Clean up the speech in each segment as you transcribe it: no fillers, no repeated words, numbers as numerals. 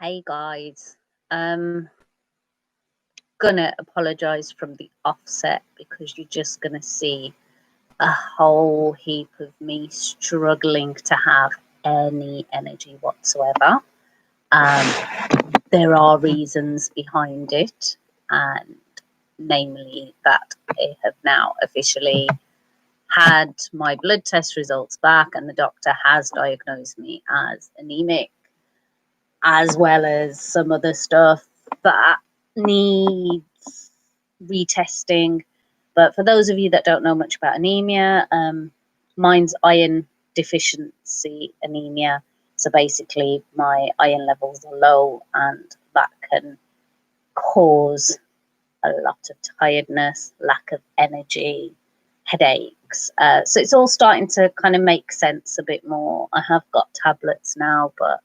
Hey guys, um, gonna apologize from the offset because you're just gonna see a whole heap of me struggling to have any energy whatsoever. Um, there are reasons behind it, and namely that I have now officially had my blood test results back, and the doctor has diagnosed me as anemic, as well as some other stuff that needs retesting. But for those of you that don't know much about anemia, mine's iron deficiency anemia. So basically, my iron levels are low, and that can cause a lot of tiredness, lack of energy, headaches. So it's all starting to kind of make sense a bit more. I have got tablets now, but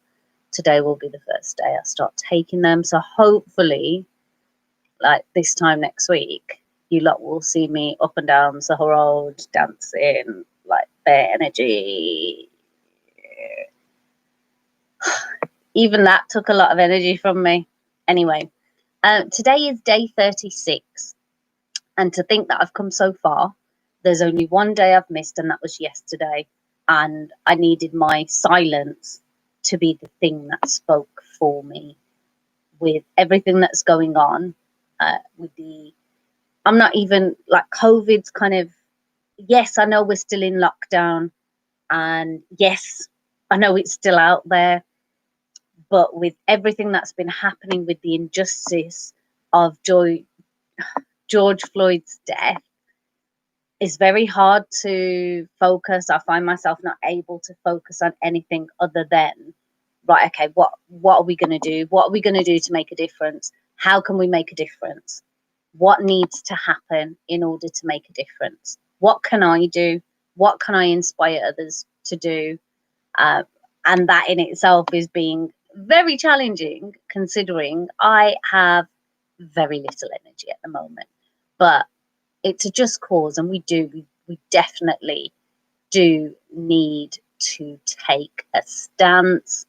today will be the first day I start taking them. So hopefully, like this time next week, you lot will see me up and down Soho Road dancing, like bare energy. Even that took a lot of energy from me. Anyway, today is day 36. And to think that I've come so far, there's only one day I've missed, and that was yesterday. And I needed my silence to be the thing that spoke for me with everything that's going on. I'm not even like COVID's kind of, yes, I know we're still in lockdown, and yes, I know it's still out there, but with everything that's been happening with the injustice of George Floyd's death, it's very hard to focus. I find myself not able to focus on anything other than, right, okay, what are we going to do? What are we going to do to make a difference? How can we make a difference? What needs to happen in order to make a difference? What can I do? What can I inspire others to do? And that in itself is being very challenging, considering I have very little energy at the moment. But it's a just cause, and we definitely do need to take a stance,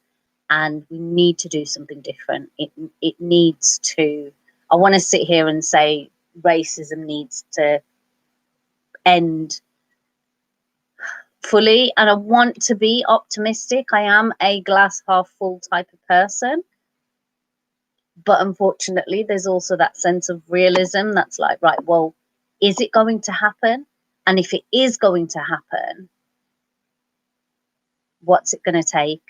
and we need to do something different. It needs to. I want to sit here and say racism needs to end fully, and I want to be optimistic. I am a glass half full type of person, but unfortunately there's also that sense of realism that's like, right, well, is it going to happen? And if it is going to happen, what's it going to take?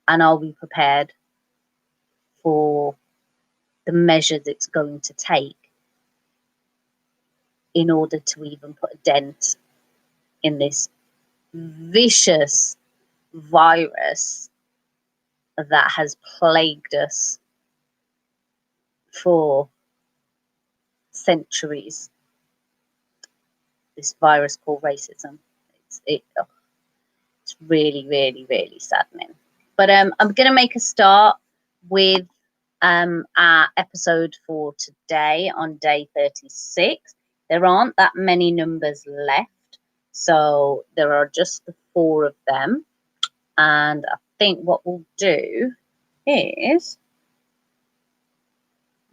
And are we prepared for the measures it's going to take in order to even put a dent in this vicious virus that has plagued us for centuries? This virus called racism. It's really, really, really saddening. But I'm going to make a start with our episode for today on day 36. There aren't that many numbers left, so there are just the 4 of them. And I think what we'll do is,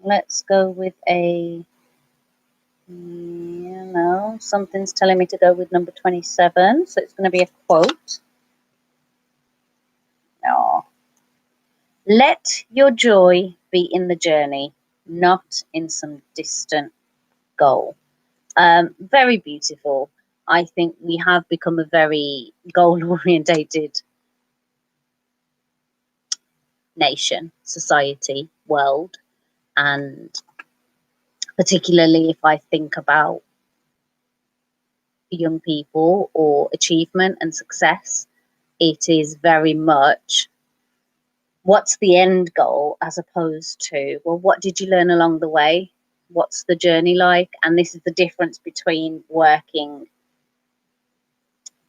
let's go with something's telling me to go with number 27, so it's going to be a quote. Oh. Let your joy be in the journey, not in some distant goal. Very beautiful. I think we have become a very goal-orientated nation, society, world, and particularly if I think about young people or achievement and success, it is very much what's the end goal as opposed to, well, what did you learn along the way? What's the journey like? And this is the difference between working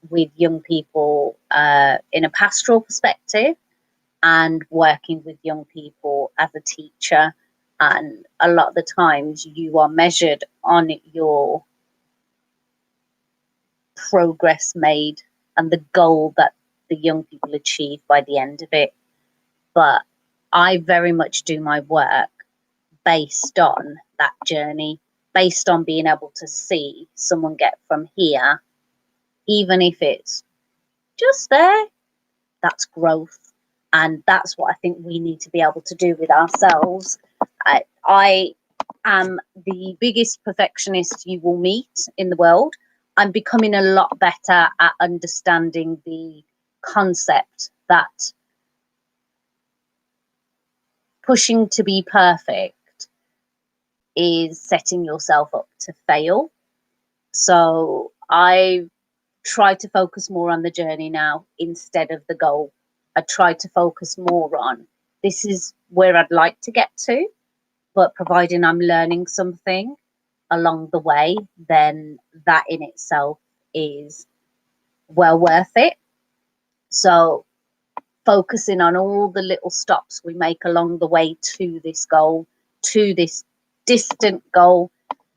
with young people in a pastoral perspective and working with young people as a teacher. And a lot of the times you are measured on your progress made and the goal that the young people achieve by the end of it. But I very much do my work based on that journey, based on being able to see someone get from here, even if it's just there, that's growth. And that's what I think we need to be able to do with ourselves. I am the biggest perfectionist you will meet in the world. I'm becoming a lot better at understanding the concept that pushing to be perfect is setting yourself up to fail. So I try to focus more on the journey now instead of the goal. I try to focus more on this is where I'd like to get to, but providing I'm learning something along the way, then that in itself is well worth it. So focusing on all the little stops we make along the way to this goal, to this distant goal.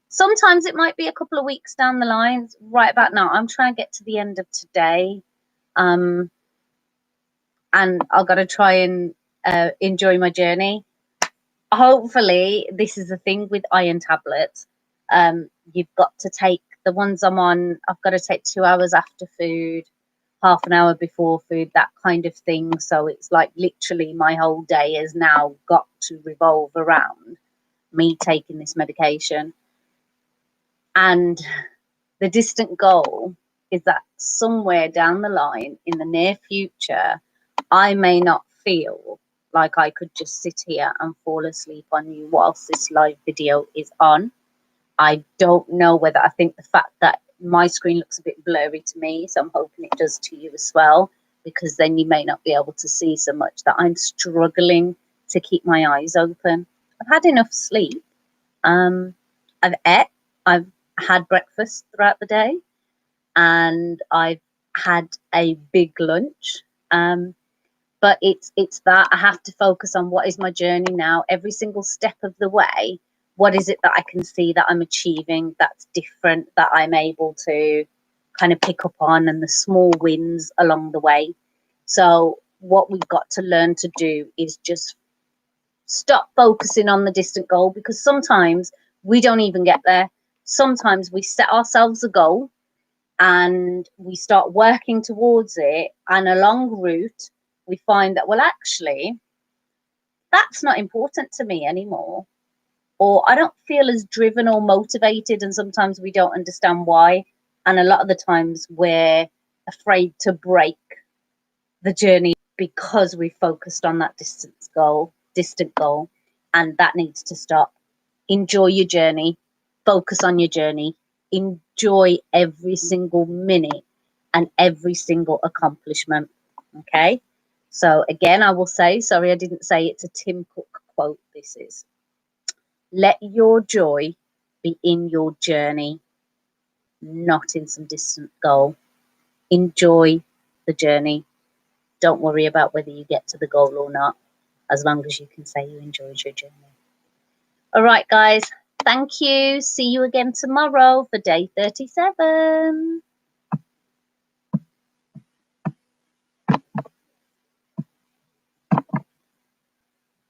Sometimes it might be a couple of weeks down the line. Right about now, I'm trying to get to the end of today. And I've got to try and enjoy my journey. Hopefully, this is the thing with iron tablets. You've got to take the ones I'm on, I've got to take 2 hours after food, half an hour before food, that kind of thing. So it's like literally my whole day has now got to revolve around me taking this medication. And the distant goal is that somewhere down the line in the near future, I may not feel like I could just sit here and fall asleep on you whilst this live video is on. I don't know whether, I think the fact that my screen looks a bit blurry to me, so I'm hoping it does to you as well, because then you may not be able to see so much, that I'm struggling to keep my eyes open. I've had enough sleep. I've had breakfast throughout the day, and I've had a big lunch. But it's that I have to focus on what is my journey now, every single step of the way. What is it that I can see that I'm achieving that's different, that I'm able to kind of pick up on, and the small wins along the way. So what we've got to learn to do is just stop focusing on the distant goal, because sometimes we don't even get there. Sometimes we set ourselves a goal and we start working towards it, and along route we find that, well, actually, that's not important to me anymore, or I don't feel as driven or motivated, and sometimes we don't understand why. And a lot of the times we're afraid to break the journey because we focused on that distant goal, and that needs to stop. Enjoy your journey, focus on your journey, enjoy every single minute and every single accomplishment. Okay, so again, I will say, sorry I didn't say it's a Tim Cook quote, this is, let your joy be in your journey, not in some distant goal. Enjoy the journey. Don't worry about whether you get to the goal or not, as long as you can say you enjoyed your journey. All right, guys. Thank you. See you again tomorrow for day 37.